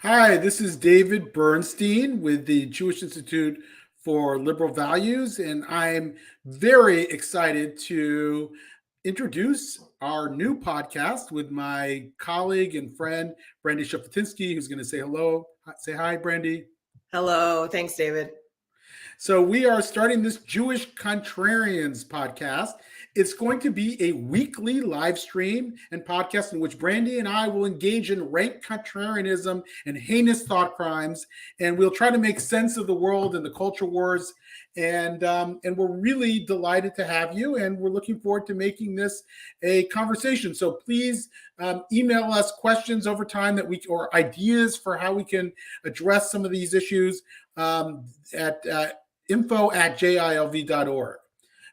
Hi, this is David Bernstein with the Jewish Institute for Liberal Values, and I'm very excited to introduce our new podcast with my colleague and friend, Brandy Shufutinsky, who's going to say hello. Say hi, Brandy. Hello. Thanks, David. So we are starting this Jewish Contrarians podcast. It's going to be a weekly live stream and podcast in which Brandy and I will engage in rank contrarianism and heinous thought crimes, and we'll try to make sense of the world and the culture wars. And we're really delighted to have you, and we're looking forward to making this a conversation. So please email us questions over time or ideas for how we can address some of these issues at info@jilv.org.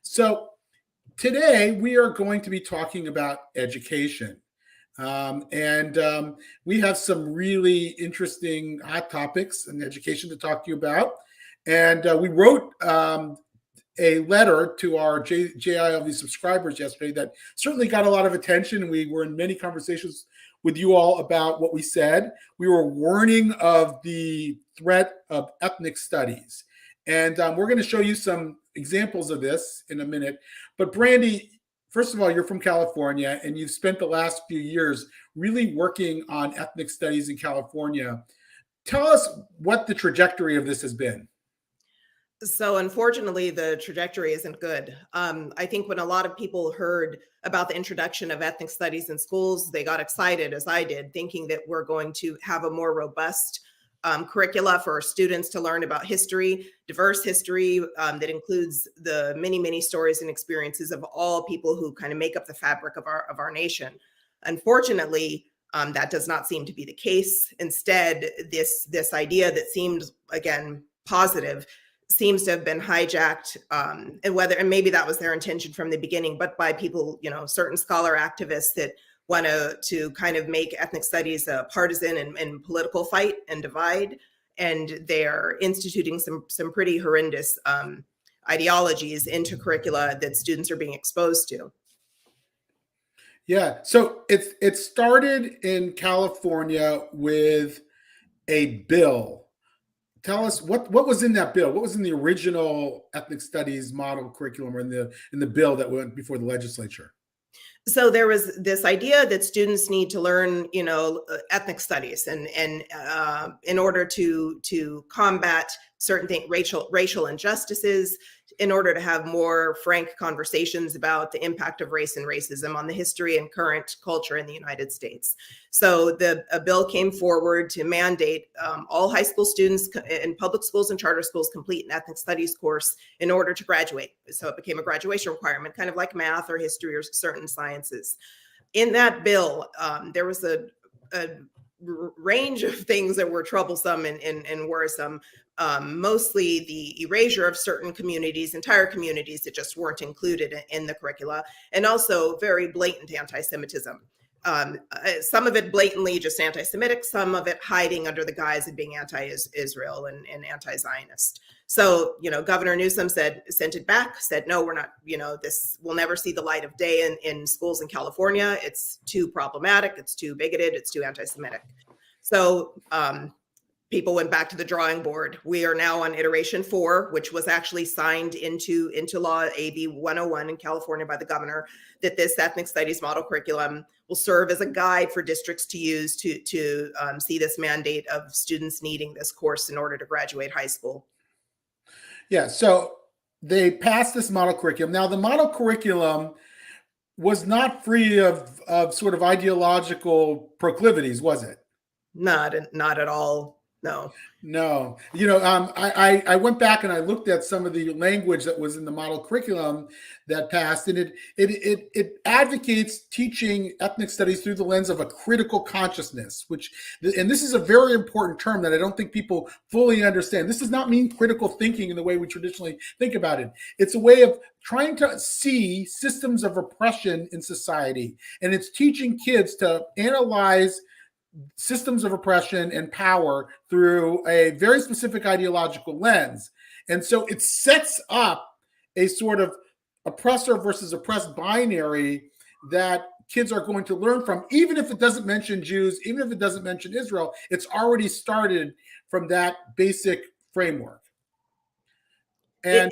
So today we are going to be talking about education. We have some really interesting hot topics in education to talk to you about. And we wrote a letter to our JILV subscribers yesterday that certainly got a lot of attention. And we were in many conversations with you all about what we said. We were warning of the threat of ethnic studies. And we're going to show you some examples of this in a minute. But Brandy, first of all, you're from California, and you've spent the last few years really working on ethnic studies in California. Tell us what the trajectory of this has been. So unfortunately, the trajectory isn't good. I think when a lot of people heard about the introduction of ethnic studies in schools, they got excited, as I did, thinking that we're going to have a more robust curricula for students to learn about history, diverse history that includes the many, many stories and experiences of all people who kind of make up the fabric of our nation. Unfortunately, that does not seem to be the case. Instead, this idea that seemed, again, positive seems to have been hijacked, and maybe that was their intention from the beginning, but by people, certain scholar activists that want to kind of make ethnic studies a partisan and political fight and divide. And they're instituting some pretty horrendous ideologies into curricula that students are being exposed to. Yeah, so it started in California with a bill. Tell us what was in that bill. What was in the original ethnic studies model curriculum or in the bill that went before the legislature? So there was this idea that students need to learn, ethnic studies, and in order to combat certain things, racial injustices, in order to have more frank conversations about the impact of race and racism on the history and current culture in the United States. So a bill came forward to mandate all high school students in public schools and charter schools complete an ethnic studies course in order to graduate. So it became a graduation requirement, kind of like math or history or certain sciences. In that bill, there was a range of things that were troublesome and worrisome. Mostly the erasure of certain communities, entire communities that just weren't included in the curricula, and also very blatant anti-Semitism. Some of it blatantly just anti-Semitic, some of it hiding under the guise of being anti-Israel and anti-Zionist. So, Governor Newsom sent it back, said, no, we're not, this will never see the light of day in schools in California. It's too problematic. It's too bigoted. It's too anti-Semitic. So, people went back to the drawing board. We are now on iteration 4, which was actually signed into law, AB 101 in California by the governor, that this ethnic studies model curriculum will serve as a guide for districts to use to see this mandate of students needing this course in order to graduate high school. Yeah, so they passed this model curriculum. Now, the model curriculum was not free of sort of ideological proclivities, was it? Not at all. No. I went back and I looked at some of the language that was in the model curriculum that passed, and it advocates teaching ethnic studies through the lens of a critical consciousness, and this is a very important term that I don't think people fully understand. This does not mean critical thinking in the way we traditionally think about it. It's a way of trying to see systems of oppression in society, and it's teaching kids to analyze systems of oppression and power through a very specific ideological lens. And so it sets up a sort of oppressor versus oppressed binary that kids are going to learn from, even if it doesn't mention Jews, even if it doesn't mention Israel. It's already started from that basic framework. And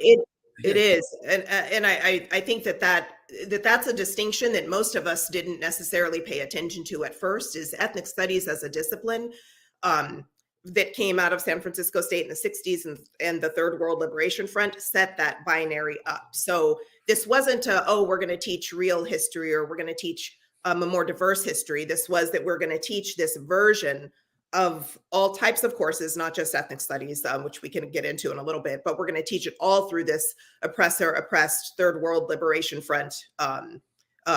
it is, and I think that's a distinction that most of us didn't necessarily pay attention to at first. Is ethnic studies as a discipline that came out of San Francisco State in the 60s, and the Third World Liberation Front set that binary up. So this wasn't we're going to teach real history, or we're going to teach a more diverse history. This was that we're going to teach this version of all types of courses, not just ethnic studies, which we can get into in a little bit, but we're going to teach it all through this oppressor-oppressed Third World Liberation Front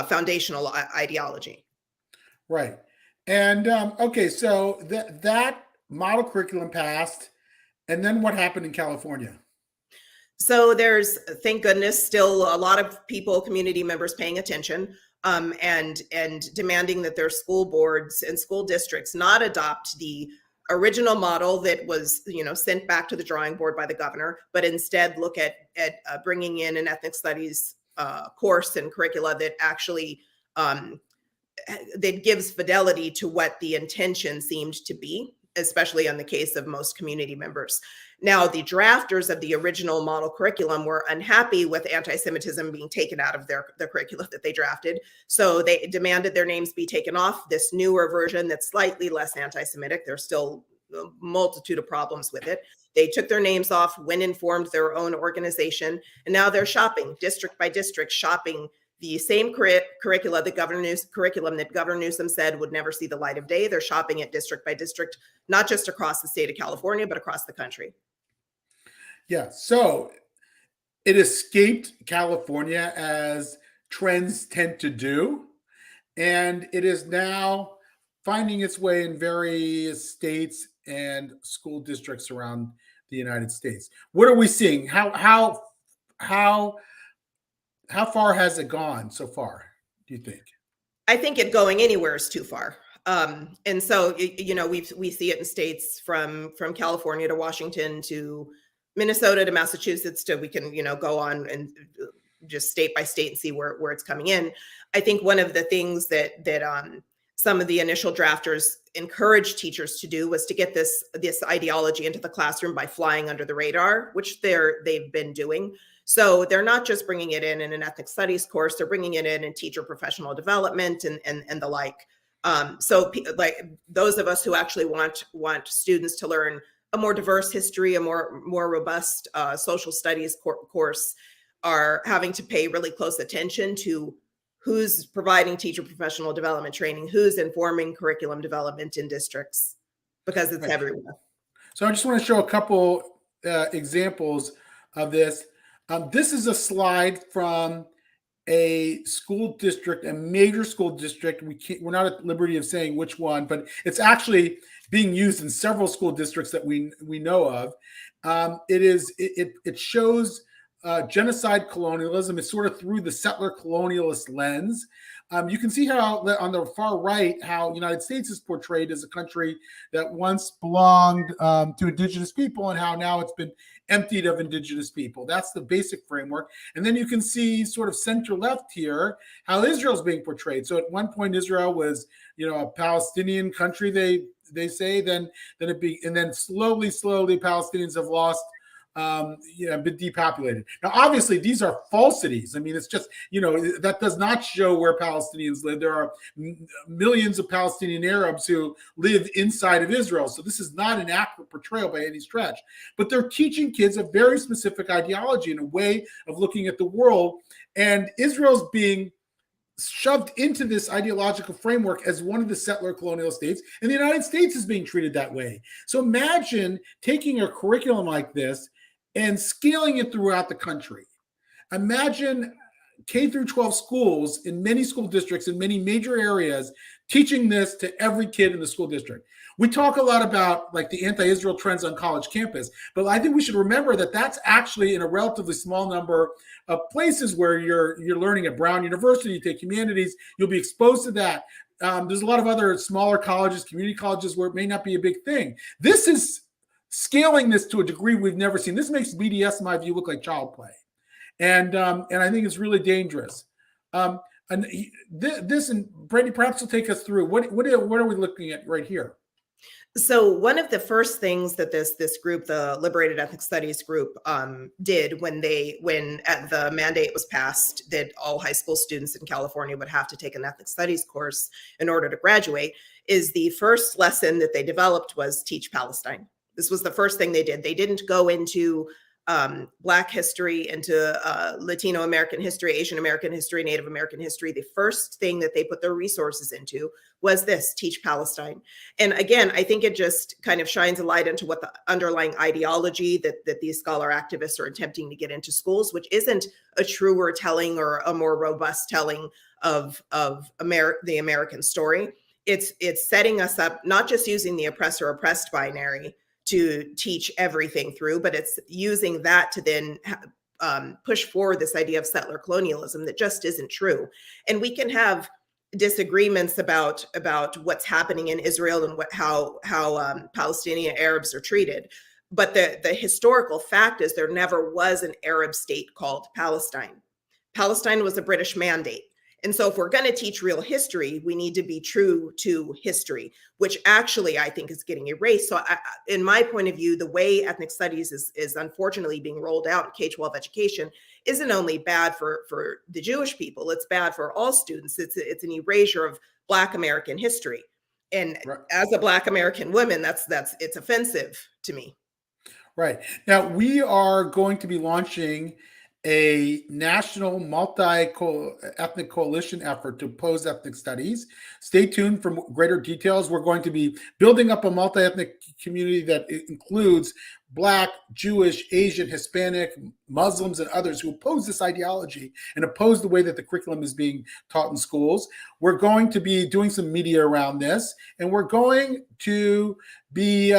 foundational ideology. Right. And okay, so that model curriculum passed, and then what happened in California? So there's, thank goodness, still a lot of people, community members paying attention. And demanding that their school boards and school districts not adopt the original model that was, sent back to the drawing board by the governor, but instead look at bringing in an ethnic studies course and curricula that actually that gives fidelity to what the intention seemed to be, especially in the case of most community members. Now, the drafters of the original model curriculum were unhappy with anti-Semitism being taken out of the curricula that they drafted. So they demanded their names be taken off this newer version that's slightly less anti-Semitic. There's still a multitude of problems with it. They took their names off when informed their own organization. And now they're shopping district by district, shopping the same curriculum that Governor Newsom said would never see the light of day. They're shopping it district by district, not just across the state of California, but across the country. Yeah, so it escaped California, as trends tend to do, and it is now finding its way in various states and school districts around the United States. What are we seeing? How far has it gone so far, do you think? I think it going anywhere is too far. And so, we see it in states from California to Washington to Minnesota to Massachusetts to, we can, go on and just state by state and see where it's coming in. I think one of the things that some of the initial drafters encouraged teachers to do was to get this ideology into the classroom by flying under the radar, which they've been doing. So they're not just bringing it in an ethnic studies course, they're bringing it in teacher professional development and the like. So like those of us who actually want students to learn a more diverse history, a more robust social studies course, are having to pay really close attention to who's providing teacher professional development training, who's informing curriculum development in districts, because it's everywhere. So I just want to show a couple examples of this. This is a slide from a school district, a major school district. We're not at liberty of saying which one, but it's actually being used in several school districts that we know of. It shows genocide colonialism. It's sort of through the settler colonialist lens. You can see how on the far right, how United States is portrayed as a country that once belonged to indigenous people, and how now it's been emptied of indigenous people. That's the basic framework. And then you can see sort of center left here, how Israel's being portrayed. So at one point, Israel was, a Palestinian country, they say, then slowly Palestinians have lost, been depopulated. Now, obviously, these are falsities. I mean, it's just, that does not show where Palestinians live. There are millions of Palestinian Arabs who live inside of Israel. So this is not an accurate portrayal by any stretch. But they're teaching kids a very specific ideology and a way of looking at the world. And Israel's being shoved into this ideological framework as one of the settler colonial states, and the United States is being treated that way. So imagine taking a curriculum like this and scaling it throughout the country. Imagine K through 12 schools in many school districts in many major areas teaching this to every kid in the school district. We talk a lot about like the anti-Israel trends on college campus, but I think we should remember that that's actually in a relatively small number of places where you're learning at Brown University, you take humanities, you'll be exposed to that. There's a lot of other smaller colleges, community colleges, where it may not be a big thing. This is scaling this to a degree we've never seen. This makes BDS, in my view, look like child play. And I think it's really dangerous. And this, and Brandy, perhaps will take us through what are we looking at right here? So one of the first things that this group, the Liberated Ethnic Studies group, did when the mandate was passed that all high school students in California would have to take an ethnic studies course in order to graduate, is the first lesson that they developed was teach Palestine. This was the first thing they did. They didn't go into Black history, into Latino American history, Asian American history, Native American history. The first thing that they put their resources into was this, teach Palestine. And again, I think it just kind of shines a light into what the underlying ideology that these scholar activists are attempting to get into schools, which isn't a truer telling or a more robust telling of the American story. It's setting us up, not just using the oppressor-oppressed binary to teach everything through, but it's using that to then push forward this idea of settler colonialism that just isn't true. And we can have disagreements about what's happening in Israel and how Palestinian Arabs are treated, but the historical fact is there never was an Arab state called Palestine. Palestine was a British mandate. And so if we're going to teach real history, we need to be true to history, which actually I think is getting erased. So in my point of view, the way ethnic studies is unfortunately being rolled out in K-12 education isn't only bad for the Jewish people, it's bad for all students. It's an erasure of Black American history. And right. As a Black American woman, it's offensive to me. Right. Now we are going to be launching a national multi-ethnic coalition effort to oppose ethnic studies. Stay tuned for greater details. We're going to be building up a multi-ethnic community that includes Black, Jewish, Asian, Hispanic, Muslims, and others who oppose this ideology and oppose the way that the curriculum is being taught in schools. We're going to be doing some media around this, and we're going to be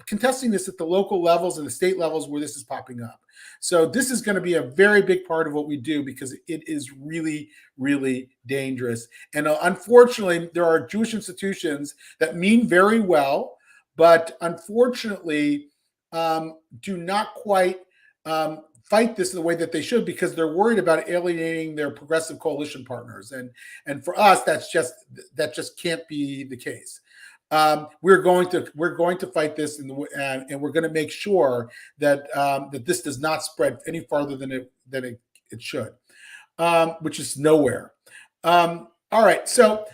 contesting this at the local levels and the state levels where this is popping up. So this is going to be a very big part of what we do because it is really, really dangerous. And unfortunately, there are Jewish institutions that mean very well, but unfortunately do not quite fight this in the way that they should because they're worried about alienating their progressive coalition partners. And for us, that just can't be the case. We're going to fight this, and we're going to make sure that that this does not spread any farther than it should, which is nowhere. All right, so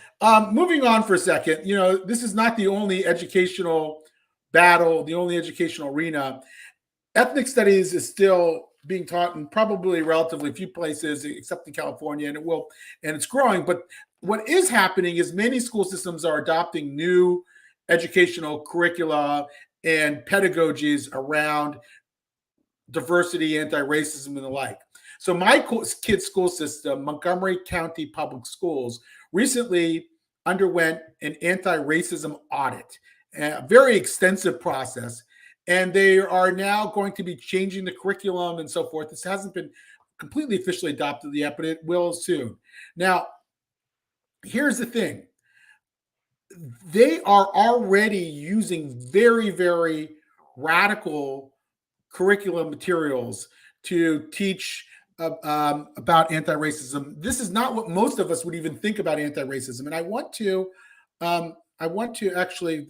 moving on for a second. You know, this is not the only educational battle, the only educational arena. Ethnic studies is still being taught in probably relatively few places, except in California, and it's growing. But what is happening is many school systems are adopting new educational curricula and pedagogies around diversity, anti-racism, and the like. So my kid's school system, Montgomery County Public Schools, recently underwent an anti-racism audit, a very extensive process, and they are now going to be changing the curriculum and so forth. This hasn't been completely officially adopted yet, but it will soon. Now, here's the thing. They are already using very, very radical curriculum materials to teach about anti-racism. This is not what most of us would even think about anti-racism. And I want to actually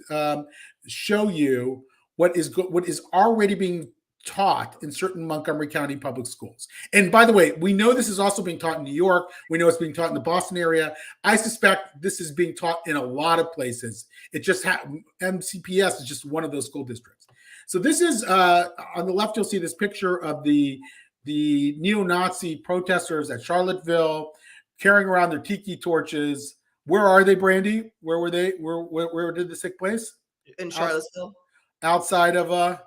show you what is already being taught in certain Montgomery County public schools. And by the way, we know this is also being taught in New York. We know it's being taught in the Boston area. I suspect this is being taught in a lot of places. It just MCPS is just one of those school districts. So this is on the left, you'll see this picture of the neo-Nazi protesters at Charlottesville carrying around their tiki torches. Where are they, Brandy? Where were they? Where did this take place? In Charlottesville. Outside of a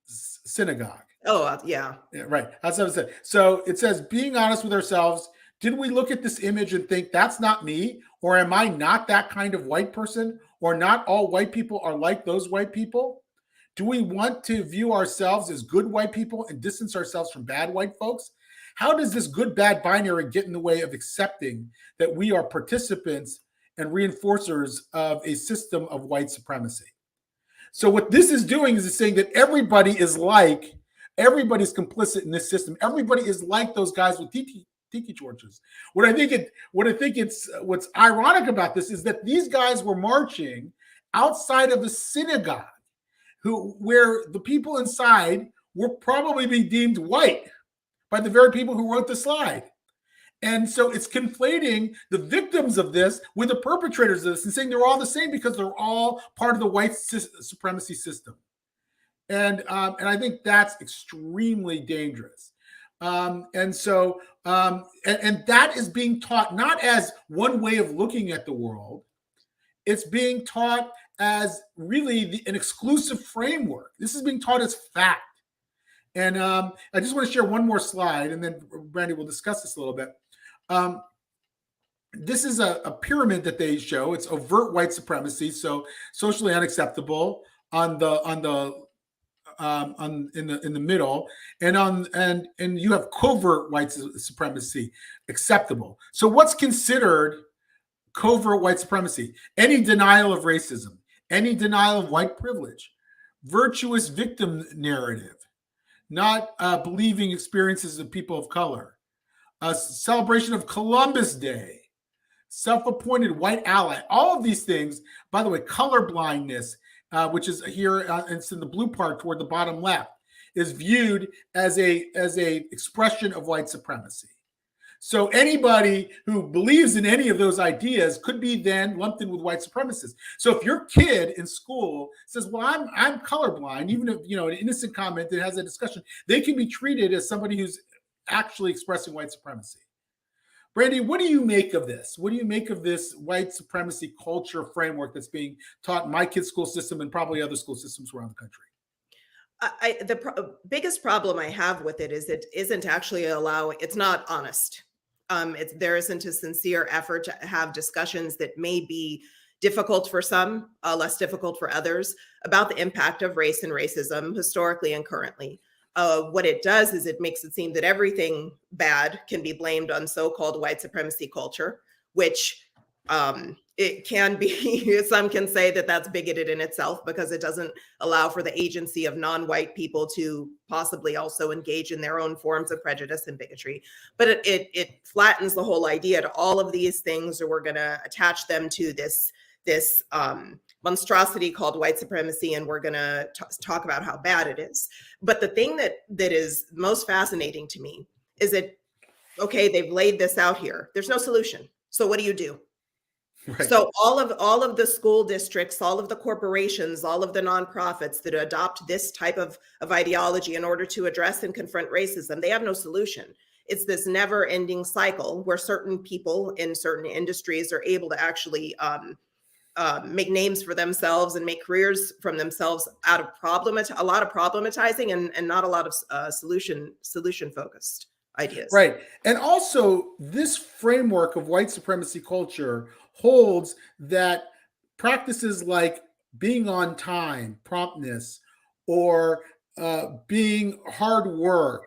synagogue. Oh, yeah. Right. That's what I said. So it says, being honest with ourselves, did we look at this image and think that's not me? Or am I not that kind of white person? Or not all white people are like those white people? Do we want to view ourselves as good white people and distance ourselves from bad white folks? How does this good-bad binary get in the way of accepting that we are participants and reinforcers of a system of white supremacy? So what this is doing is it's saying that everybody's complicit in this system. Everybody is like those guys with tiki torches. What's ironic about this is that these guys were marching outside of the synagogue, where the people inside were probably being deemed white by the very people who wrote the slide. And so it's conflating the victims of this with the perpetrators of this and saying they're all the same because they're all part of the white supremacy system. And I think that's extremely dangerous. And that is being taught not as one way of looking at the world. It's being taught as really an exclusive framework. This is being taught as fact. And I just want to share one more slide, and then Brandy will discuss this a little bit. This is a pyramid that they show. It's overt white supremacy, so socially unacceptable in the middle, and you have covert white supremacy, acceptable. So what's considered covert white supremacy? Any denial of racism, any denial of white privilege, virtuous victim narrative, not believing experiences of people of color, a celebration of Columbus Day, self-appointed white ally. All of these things, by the way, color blindness, which is here, it's in the blue part toward the bottom left, is viewed as a expression of white supremacy. So anybody who believes in any of those ideas could be then lumped in with white supremacists. So if your kid in school says, well, I'm colorblind, even if, an innocent comment that has a discussion, they can be treated as somebody who's actually expressing white supremacy. Brandy, what do you make of this? What do you make of this white supremacy culture framework that's being taught in my kid's school system and probably other school systems around the country? The biggest problem I have with it is it isn't actually it's not honest. There isn't a sincere effort to have discussions that may be difficult for some, less difficult for others, about the impact of race and racism historically and currently. What it does is it makes it seem that everything bad can be blamed on so-called white supremacy culture, which it can be, some can say that that's bigoted in itself because it doesn't allow for the agency of non-white people to possibly also engage in their own forms of prejudice and bigotry. But it flattens the whole idea to all of these things, or we're going to attach them to this monstrosity called white supremacy, and we're going to talk about how bad it is. But the thing that is most fascinating to me is that, okay, they've laid this out here. There's no solution. So what do you do? Right. So all of the school districts, all of the corporations, all of the nonprofits that adopt this type of ideology in order to address and confront racism, they have no solution. It's this never-ending cycle where certain people in certain industries are able to actually make names for themselves and make careers from themselves out of a lot of problematizing and not a lot of solution focused ideas. Right. And also this framework of white supremacy culture holds that practices like being on time, promptness, or being hard work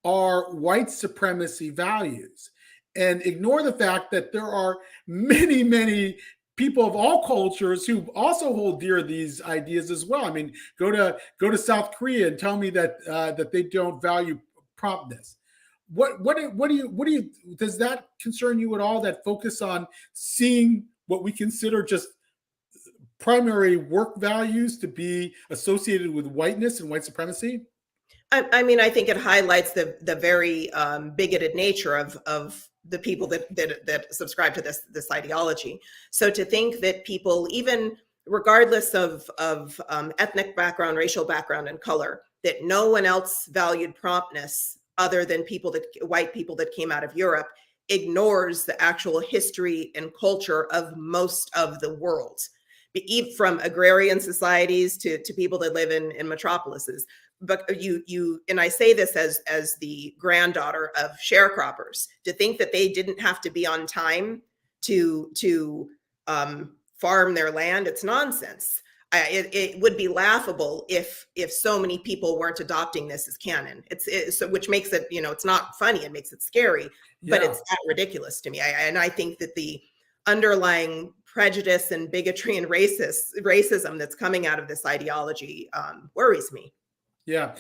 are white supremacy values, and ignore the fact that there are many, many people of all cultures who also hold dear these ideas as well. I mean, go to South Korea and tell me that they don't value promptness. What do you does that concern you at all, that focus on seeing what we consider just primary work values to be associated with whiteness and white supremacy? I mean, I think it highlights the very bigoted nature of the people that subscribe to this ideology. So to think that people, even regardless of ethnic background, racial background, and color, that no one else valued promptness other than white people that came out of Europe, ignores the actual history and culture of most of the world, from agrarian societies to people that live in metropolises. But and I say this as the granddaughter of sharecroppers, to think that they didn't have to be on time to farm their land, it's nonsense. It would be laughable if so many people weren't adopting this as canon. So which makes it, it's not funny. It makes it scary, but it's that ridiculous to me. And I think that the underlying prejudice and bigotry and racism that's coming out of this ideology worries me. Yeah.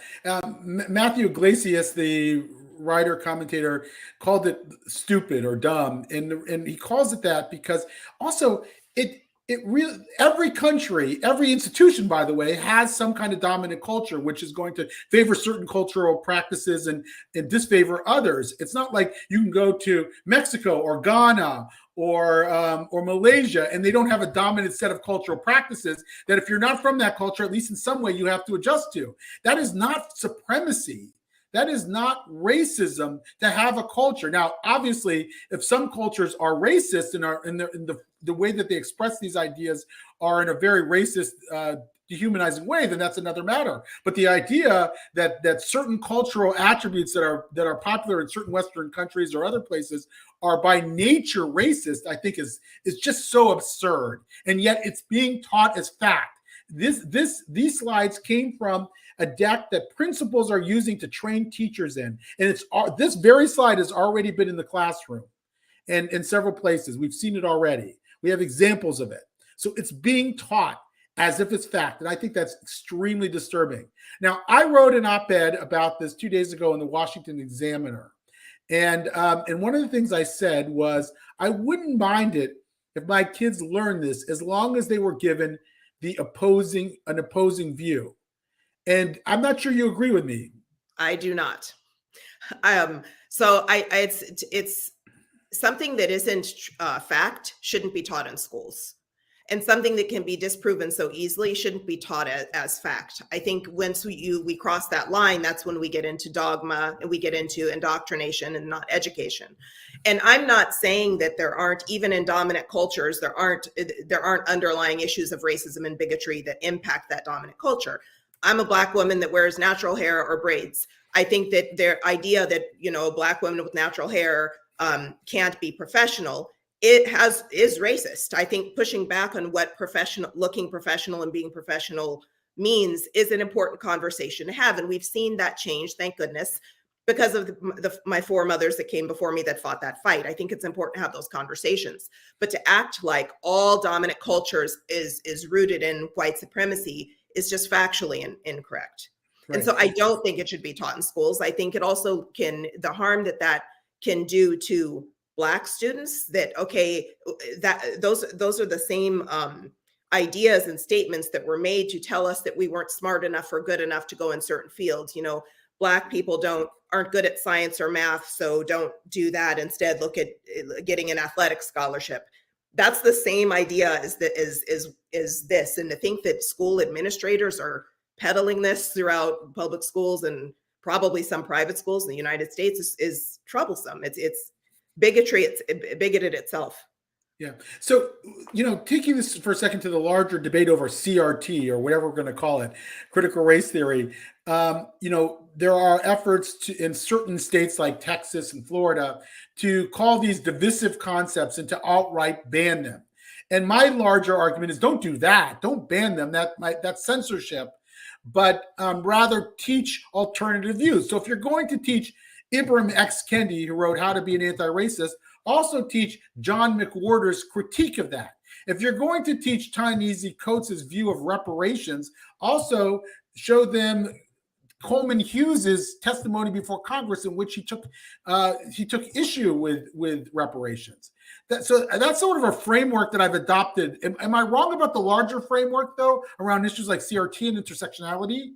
Matthew Iglesias, the writer commentator, called it stupid or dumb, and he calls it that because also it really, every country, every institution, by the way, has some kind of dominant culture which is going to favor certain cultural practices and disfavor others. It's not like you can go to Mexico or Ghana or Malaysia, and they don't have a dominant set of cultural practices that if you're not from that culture, at least in some way, you have to adjust to. That is not supremacy. That is not racism to have a culture. Now, obviously, if some cultures are racist and are in the way that they express these ideas are in a very racist, dehumanizing way, then that's another matter. But the idea that certain cultural attributes that are popular in certain Western countries or other places are by nature racist, I think is just so absurd. And yet it's being taught as fact. These slides came from a deck that principals are using to train teachers in. And this very slide has already been in the classroom and in several places. We've seen it already. We have examples of it. So it's being taught as if it's fact. And I think that's extremely disturbing. Now, I wrote an op-ed about this 2 days ago in the Washington Examiner. And one of the things I said was, I wouldn't mind it if my kids learned this as long as they were given an opposing view. And I'm not sure you agree with me. I do not. So it's something that isn't fact shouldn't be taught in schools. And something that can be disproven so easily shouldn't be taught as fact. I think once we cross that line, that's when we get into dogma and we get into indoctrination and not education. And I'm not saying that there aren't, even in dominant cultures, there aren't underlying issues of racism and bigotry that impact that dominant culture. I'm a Black woman that wears natural hair or braids. I think that their idea that, a Black woman with natural hair can't be professional, is racist. I think pushing back on what looking professional and being professional means is an important conversation to have. And we've seen that change, thank goodness, because of my foremothers that came before me that fought that fight. I think it's important to have those conversations. But to act like all dominant cultures is rooted in white supremacy is just factually incorrect. Right. And so I don't think it should be taught in schools. I think it also the harm that can do to Black students, that those are the same ideas and statements that were made to tell us that we weren't smart enough or good enough to go in certain fields. Black people aren't good at science or math, so don't do that. Instead, look at getting an athletic scholarship. That's the same idea as this. And to think that school administrators are peddling this throughout public schools and probably some private schools in the United States is troublesome. It's bigotry. It's bigoted itself. Yeah. So, taking this for a second to the larger debate over CRT or whatever we're going to call it, critical race theory, there are efforts in certain states like Texas and Florida to call these divisive concepts and to outright ban them. And my larger argument is don't do that. Don't ban them. That's censorship, but rather teach alternative views. So if you're going to teach Ibram X. Kendi, who wrote How to Be an Anti-Racist, also teach John McWhorter's critique of that. If you're going to teach Ta-Nehisi Coates' view of reparations, also show them Coleman Hughes's testimony before Congress in which he took issue with reparations. So that's sort of a framework that I've adopted. Am I wrong about the larger framework, though, around issues like CRT and intersectionality?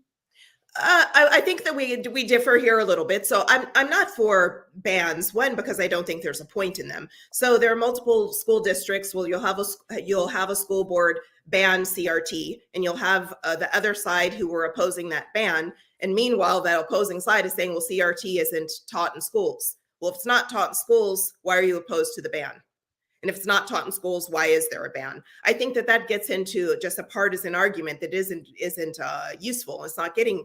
I think that we differ here a little bit. So I'm not for bans. One, because I don't think there's a point in them. So there are multiple school districts. Well, you'll have a school board ban CRT, and you'll have the other side who were opposing that ban. And meanwhile, that opposing side is saying, well, CRT isn't taught in schools. Well, if it's not taught in schools, why are you opposed to the ban? And if it's not taught in schools, why is there a ban? I think that gets into just a partisan argument that isn't useful. It's not getting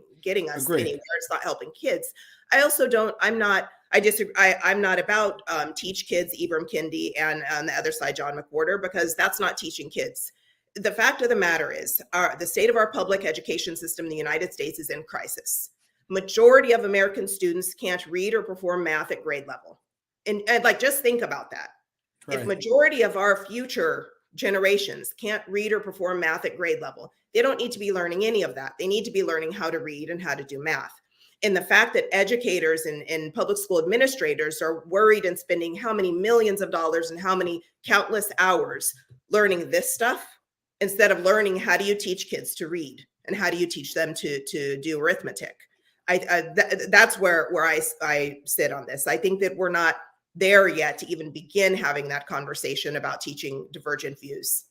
us anywhere. It's not helping kids. I'm not about teach kids Ibram Kendi and on the other side, John McWhorter, because that's not teaching kids. The fact of the matter is the state of our public education system in the United States is in crisis. Majority of American students can't read or perform math at grade level. And just think about that. Right. If majority of our future generations can't read or perform math at grade level. They don't need to be learning any of that. They need to be learning how to read and how to do math. And the fact that educators and public school administrators are worried and spending how many millions of dollars and how many countless hours learning this stuff, instead of learning how do you teach kids to read and how do you teach them to do arithmetic. That's where I sit on this. I think that we're not there yet to even begin having that conversation about teaching divergent views.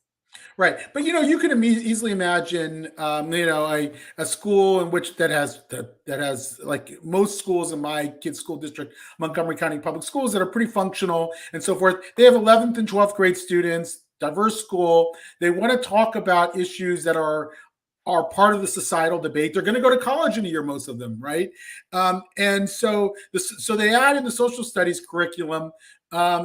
Right, but you can easily imagine, a school in which that has like most schools in my kids' school district, Montgomery County Public Schools, that are pretty functional and so forth. They have 11th and 12th grade students, diverse school. They want to talk about issues that are part of the societal debate. They're going to go to college in a year, most of them, right? And so they add in the social studies curriculum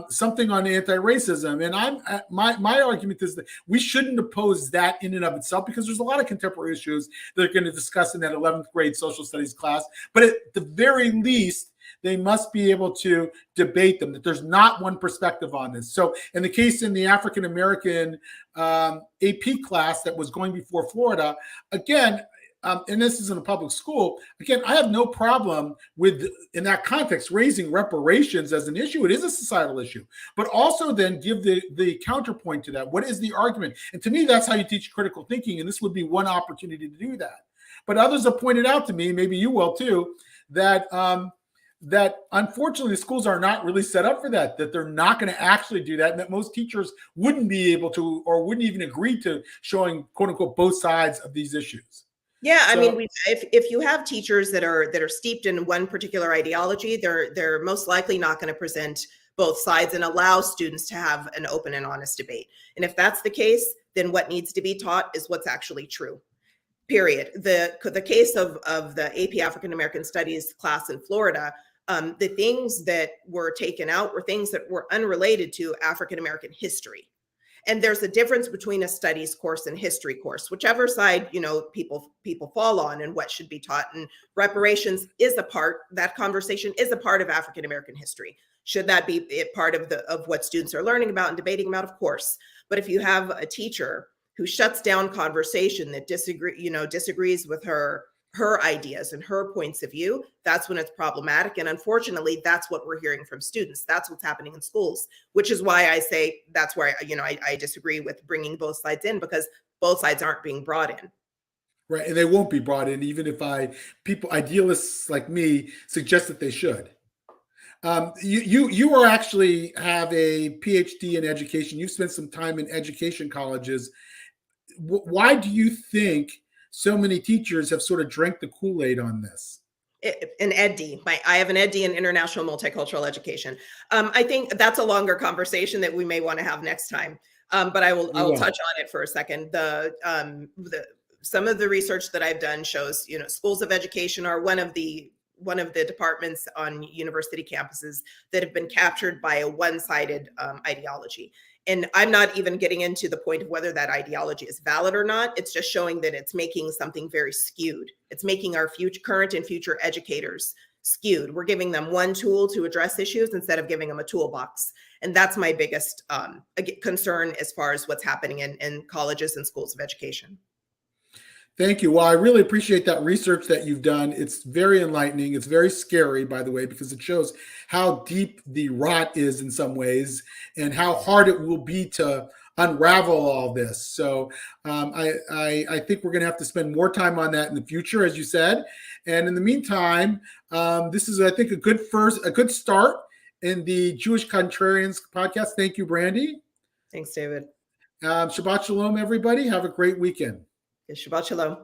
something on anti-racism. And my argument is that we shouldn't oppose that in and of itself, because there's a lot of contemporary issues that are going to discuss in that 11th grade social studies class. But at the very least, they must be able to debate them, that there's not one perspective on this. So in the case in the African-American AP class that was going before Florida, again, and this is in a public school, again, I have no problem with, in that context, raising reparations as an issue. It is a societal issue, but also then give the counterpoint to that. What is the argument? And to me, that's how you teach critical thinking, and this would be one opportunity to do that. But others have pointed out to me, maybe you will too, that unfortunately the schools are not really set up for that they're not going to actually do that, and that most teachers wouldn't be able to, or wouldn't even agree to, showing quote unquote both sides of these issues. Yeah, I mean, if you have teachers that are steeped in one particular ideology, they're most likely not going to present both sides and allow students to have an open and honest debate. And if that's the case, then what needs to be taught is what's actually true. Period. The case of the AP African American Studies class in Florida, the things that were taken out were things that were unrelated to African American history. And there's a difference between a studies course and history course, whichever side, people fall on, and what should be taught. And reparations is that conversation is a part of African American history. Should that be part of what students are learning about and debating about? Of course. But if you have a teacher who shuts down conversation, that disagrees with her ideas and her points of view, that's when it's problematic. And unfortunately, that's what we're hearing from students. That's what's happening in schools, which is why I say that's where I disagree with bringing both sides in, because both sides aren't being brought in. Right, and they won't be brought in, even if idealists like me suggest that they should. You are actually have a PhD in education. You've spent some time in education colleges. Why do you think so many teachers have sort of drank the Kool-Aid on this? An EdD. I have an EdD in international multicultural education. I think that's a longer conversation that we may want to have next time. But I will touch on it for a second. Some of the research that I've done shows, schools of education are one of the departments on university campuses that have been captured by a one-sided ideology. And I'm not even getting into the point of whether that ideology is valid or not. It's just showing that it's making something very skewed. It's making our current and future educators skewed. We're giving them one tool to address issues instead of giving them a toolbox. And that's my biggest concern as far as what's happening in colleges and schools of education. Thank you. Well, I really appreciate that research that you've done. It's very enlightening. It's very scary, by the way, because it shows how deep the rot is in some ways and how hard it will be to unravel all this. So I think we're going to have to spend more time on that in the future, as you said. And in the meantime, this is, I think, a good start in the Jewish Contrarians podcast. Thank you, Brandy. Thanks, David. Shabbat Shalom, everybody. Have a great weekend. Shabbat Shalom.